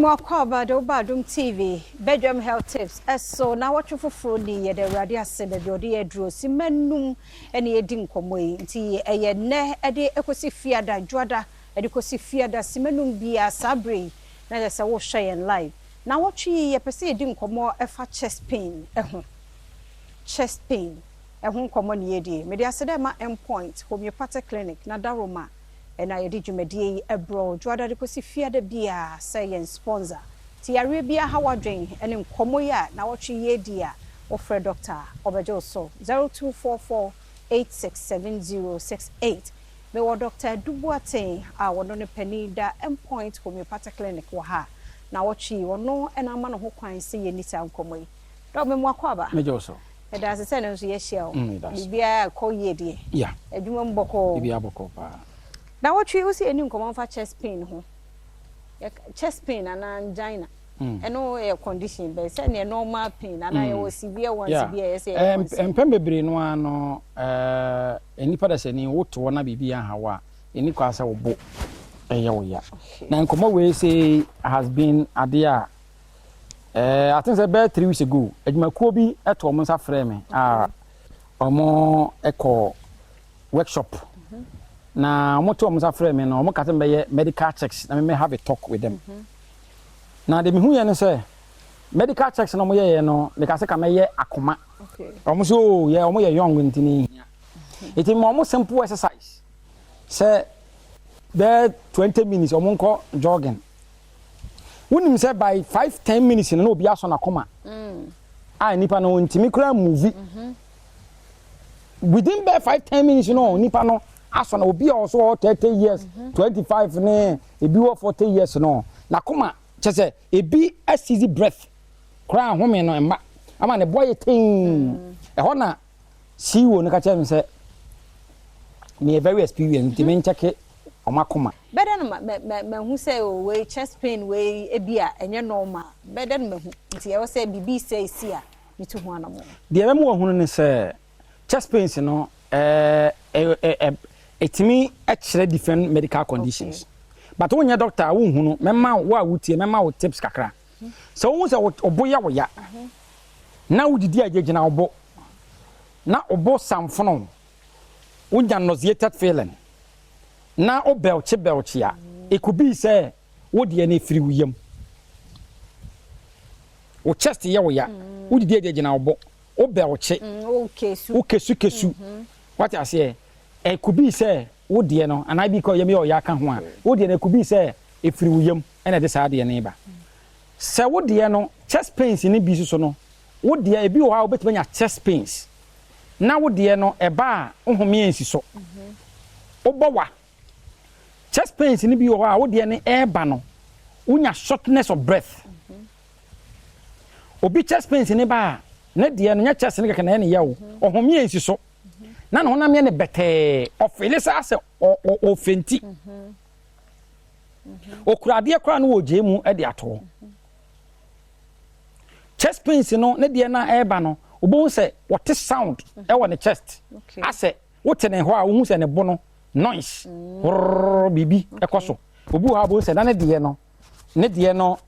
Memo Kwaba do Badwam TV, Badwam Health Tips. So now what you for frodi ye the radio sebe body edro si menum ene edi nkomoi nti eye ne ede ekosi fiada dwada ede kosi fiada si menum bia sabre na je se wo hwe live. Na what ye pese edi nkomo efa chest pain chest pain nkomo ne yedi me dia se dem ma endpoint homeopathic clinic na daroma and I did you medie abroad. Jwada de kosi fiada bia say sponsor. Ti Arabia how drink and in Komoya na what ye dear offer doctor Obejo so 0244867068. Me wa Dr. Dubuate won penny da endpoint homeopathic clinic wa ha. Na what she no and a man ho kwan say ye nita nkomoyi. Do me mo akwaba. Mejo so. E da se no so ye share. Bibia ko ye die. Yeah. Adwuma mboko. Bibia boko pa. Now what you see any common for chest pain ho. Chest pain and angina. And no air condition but say normal pain and I was severe one severe say bebre no ano enipa da se ni woto na bibia hawa eni kwa sa obo eye wo ya. Na nkomo we say has been adia I think about 3 weeks ago adwumakuo bi eto omo sa frɛ me omo eko workshop na moto omo sa frɛ me no omo ka be medical checks na me have a talk with them. Na de me hu ye no say medical checks no mo ye no me ka se ka me ye akoma. Okay. Omo so ye omo ye young ntini. Iti mo omo simple exercise. Say there 20 minutes omo nko jogging. Unim say by 5-10 minutes no obi aso na akoma. Nipa no ntimi kura movie. Within by 5-10 minutes no nipa no aso na obi also 30 years 25 ne ebi wo 40 years no na koma chese ebi asizi breath kra home no emma ama ne boy tin e ho na CEO ne ka che me say me very experienced ti men check o makoma better no me hu say o we chest pain we ebia enye normal better no me hu nti e wo say bibi say si a mi tu ho anamo de e me wo hu ne say chest pains no etimi actually different medical conditions. Okay. But when your doctor won hunu memma wo a wutie memma wo tips kakra. So won say oboya wo ya. Na wo didi agegina obo. Na obo samfono. Unya nauseated feeling. Na obelche ya. It could be say wo de na free wiyam. Wo chest ye wo ya. Wo didi agegina obo. Obelche. Kesu. What I say? It could be say wo de no and I be call yemi o ya ka ho a wo de na could be say efiri wuyam and de sa de na ba say wo de no chest pains ni bi so no wo de e bi wo ha obetuma chest pains na wo de no e ba ohome ensi so obowa chest pains ni bi wo ha wo de ne e ba no unya shortness of breath obi chest pains ni ba na de no nya chest ni kaka na ne ya wo ohome ensi so na no na me ne bete ofilisa ase o fenti okurade akra no oje mu e de ato chest pains no ne de na eba no obo se what sound e wo ne chest ase wote ne ho a wo hu se ne bo no noise bibi ekoso obu ha bo se na ne de no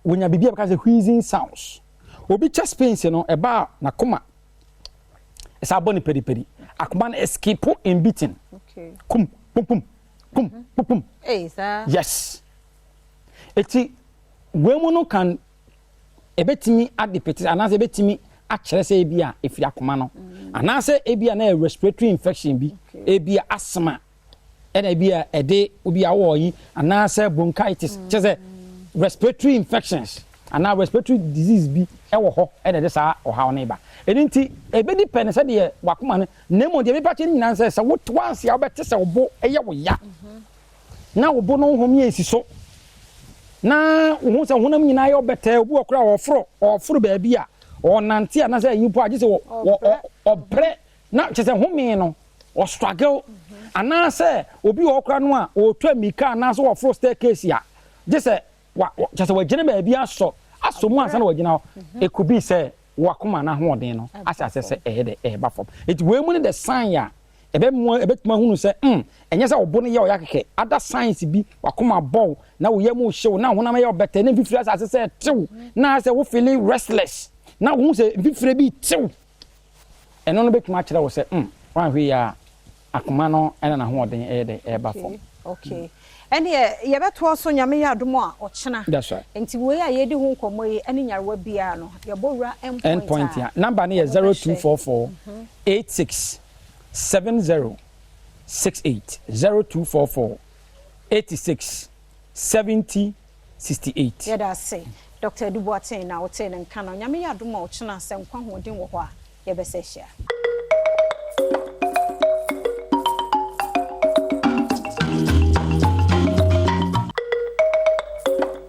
wonya bibi e ka se wheezing sounds obi chest pains no eba na koma esa boni peri akman escape in beating. Okay. Kum. Hey, sir. Yes. Eti wemono can ebetimi adipeti anase ebetimi akere se ebia efiri akoma no. Anase ebia na respiratory infection bi, ebia asthma. Ena ebia ede obi awo yi anase bronchitis. Chese respiratory infections. Ana respiratory disease bi ewo ho ena de sa oha ona ba eninti ebedi pen se de wakoma ne nemo de mepa che nyina se what once ya obete se obo eye wo ya na obo no ho mi esi so na wo se honam nyina ya obete obu okra oforo ba bia o nante ana se yipo age se obre na che se homi no o struggle ana se obi okra no a o twa mika na so oforo staircase ya je se che se wagene ba bia so asomu ansa na wagina e could be say wakoma na hoden no asase se ehede ehba fom it we mu ne the sign ya ebetuma hunu se enye se obo ne ye oyakeke ada science bi wakoma ball na wo ye mu show na honam ye obete na fifiri asase se tew na se wo feeling restless na wo se fifiri bi tew eno no betuma kire wo se wan hwe ya akoma no ena na ho oden de eba fo okay ene ye beto so nyame ya adom a ochena that's right enti we ya ye di ho nkomo yi ene nyarewa bia no ye bowura endpoint ya number ne ye 0244 86 70 68 0244 86 70 68 yeah that's it Dr. Dubois na wote ne nka no nyame ya adom a ochena se nkwa ho den wo ho a ye be se hia